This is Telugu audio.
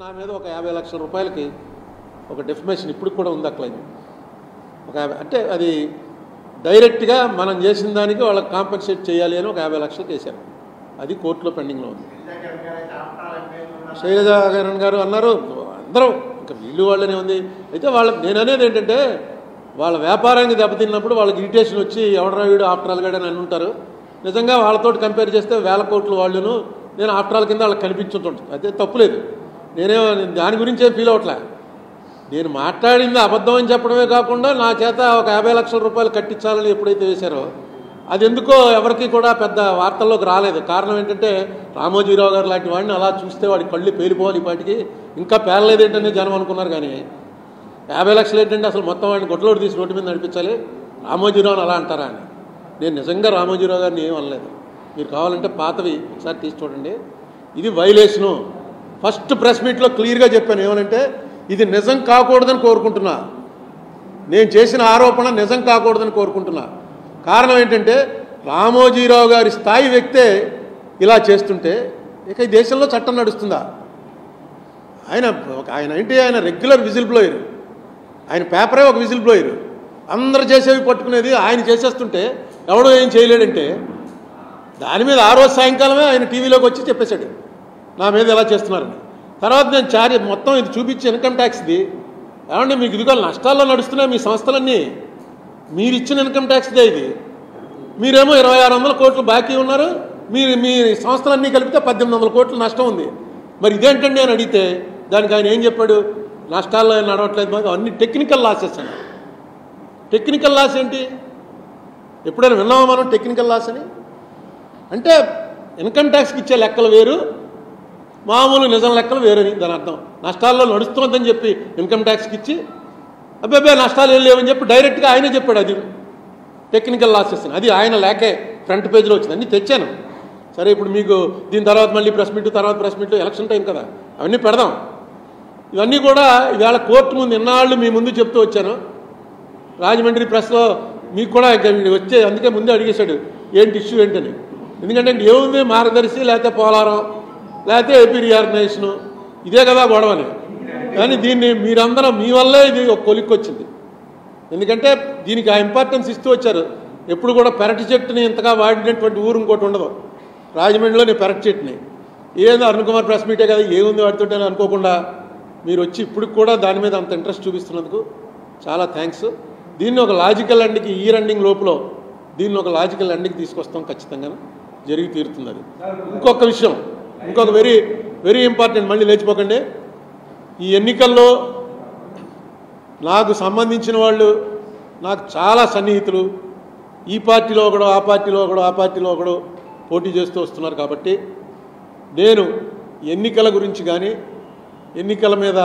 నా మీద ఒక 50 లక్షల రూపాయలకి ఒక డెఫమేషన్ ఇప్పుడు కూడా ఉంది అట్లా ఒక అంటే అది డైరెక్ట్గా మనం చేసిన దానికి వాళ్ళకి కాంపెన్సేట్ చేయాలి అని ఒక 50 లక్షలు చేశారు. అది కోర్టులో పెండింగ్లో ఉంది. శైలజ గారు అన్నారు అందరూ ఇంకా వీళ్ళు వాళ్ళనే ఉంది. అయితే నేను అనేది ఏంటంటే వాళ్ళ వ్యాపారానికి దెబ్బతిన్నప్పుడు వాళ్ళకి ఇరిటేషన్ వచ్చి ఎవడరా వీడు ఆఫ్టర్ ఆల్ గడ అని ఉంటారు. నిజంగా వాళ్ళతో కంపేర్ చేస్తే 1000 కోట్లు వాళ్ళను నేను ఆఫ్టర్ ఆల్ కింద వాళ్ళకి కనిపించుంటుంది. అయితే తప్పులేదు. నేనేమో దాని గురించే ఫీల్ అవట్లే. నేను మాట్లాడింది అబద్ధం అని చెప్పడమే కాకుండా నా చేత ఒక 50 లక్షల రూపాయలు కట్టించాలని ఎప్పుడైతే వేశారో అది ఎందుకో ఎవరికి కూడా పెద్ద వార్తల్లోకి రాలేదు. కారణం ఏంటంటే రామోజీరావు గారు లాంటి వాడిని అలా చూస్తే వాడి కళ్ళు పేలిపోవాలి, ఇప్పటికి ఇంకా పేలలేదు ఏంటనే జనం అనుకున్నారు. కానీ 50 లక్షలు ఏంటంటే అసలు మొత్తం వాడిని గొట్టలోడు తీసి రోడ్డు మీద నడిపించాలి, రామోజీరావుని అలా అంటారా అని. నేను నిజంగా రామోజీరావు గారిని ఏం అనలేదు. మీరు కావాలంటే పాతవి ఒకసారి తీసి చూడండి. ఇది వైలేషను. ఫస్ట్ ప్రెస్ మీట్లో క్లియర్గా చెప్పాను. ఏమనంటే ఇది నిజం కాకూడదని కోరుకుంటున్నా, నేను చేసిన ఆరోపణ నిజం కాకూడదని కోరుకుంటున్నా. కారణం ఏంటంటే రామోజీరావు గారి స్థాయి వ్యక్తే ఇలా చేస్తుంటే ఇక ఈ దేశంలో చట్టం నడుస్తుందా? ఆయన ఏంటి, ఆయన రెగ్యులర్ విజిల్ బ్లోయర్, ఆయన పేపరే ఒక విజిల్ బ్లోయర్. అందరు చేసేవి పట్టుకునేది ఆయన చేసేస్తుంటే ఎవడో ఏం చేయలేడంటే దాని మీద ఆ రోజు సాయంకాలమే ఆయన టీవీలోకి వచ్చి చెప్పేశాడు నా మీద ఎలా చేస్తున్నారని. తర్వాత నేను మొత్తం ఇది చూపించి ఇన్కమ్ ట్యాక్స్ది, ఏమంటే మీకు ఇదిగో నష్టాల్లో నడుస్తున్నాయి మీ సంస్థలన్నీ, మీరు ఇచ్చిన ఇన్కమ్ ట్యాక్స్దే ఇది. మీరేమో 2600 కోట్లు బాకీ ఉన్నారు, మీ సంస్థలన్నీ కలిపితే 1800 కోట్లు నష్టం ఉంది. మరి ఇదేంటండి అని అడిగితే దానికి ఆయన ఏం చెప్పాడు, నష్టాల్లో నడవట్లేదు, మాకు అన్ని టెక్నికల్ లాసెస్ అన్నారు. టెక్నికల్ లాస్ ఏంటి? ఎప్పుడైనా విన్నామా మనం టెక్నికల్ లాస్ అని? అంటే ఇన్కమ్ ట్యాక్స్కి ఇచ్చే లెక్కలు వేరు, మామూలు నిజం లెక్కలు వేరని దాని అర్థం. నష్టాల్లో నడుస్తుందని చెప్పి ఇన్కమ్ ట్యాక్స్కి ఇచ్చి అబ్బాయి నష్టాలు ఏం లేవని చెప్పి డైరెక్ట్గా ఆయనే చెప్పాడు అది టెక్నికల్ లాసెస్ అని. అది ఆయన లేకే ఫ్రంట్ పేజ్లో వచ్చింది. అన్నీ తెచ్చాను. సరే ఇప్పుడు మీకు దీని తర్వాత మళ్ళీ ప్రెస్ మీట్, తర్వాత ప్రెస్ మీట్, ఎలక్షన్ టైం కదా, అవన్నీ పెడదాం. ఇవన్నీ కూడా ఇవాళ కోర్టు ముందు ఇన్నాళ్ళు మీ ముందు చెప్తూ వచ్చాను. రాజమండ్రి ప్రెస్లో మీకు కూడా వచ్చే అందుకే ముందే అడిగేశాడు ఏంటి ఇష్యూ ఏంటని. ఎందుకంటే ఏముంది, మార్గదర్శి లేకపోతే పోలారం లేకపోతే ఏపీ రీఆర్గనైజేషను, ఇదే కదా గొడవని. కానీ దీన్ని మీరందరూ మీ వల్లే ఇది ఒక కొలిక్కి వచ్చింది. ఎందుకంటే దీనికి ఆ ఇంపార్టెన్స్ ఇస్తూ వచ్చారు. ఎప్పుడు కూడా పెరటి చెట్టుని ఇంతగా వాడినటువంటి ఊరు ఇంకోటి ఉండదు. రాజమండ్రిలో నేను పెరటి చెట్టుని ఏదో అరుణ్ కుమార్ ప్రెస్ మీటే కదా ఏముంది వాడితో అనుకోకుండా మీరు వచ్చి ఇప్పుడు కూడా దాని మీద అంత ఇంట్రెస్ట్ చూపిస్తున్నందుకు చాలా థ్యాంక్స్. దీన్ని ఒక లాజికల్ ఎండ్కి ఈ రన్నింగ్ లోపల దీన్ని ఒక లాజికల్ ఎండ్కి తీసుకొస్తాం, ఖచ్చితంగా జరిగి తీరుతుంది. అది ఇంకొక విషయం, ఇంకొక వెరీ వెరీ ఇంపార్టెంట్, మళ్ళీ లేచిపోకండి. ఈ ఎన్నికల్లో నాకు సంబంధించిన వాళ్ళు నాకు చాలా సన్నిహితులు, ఈ పార్టీలో ఒకడు ఆ పార్టీలో ఒకడు ఆ పార్టీలో ఒకడు పోటీ చేస్తూ వస్తున్నారు. కాబట్టి నేను ఎన్నికల గురించి కానీ ఎన్నికల మీద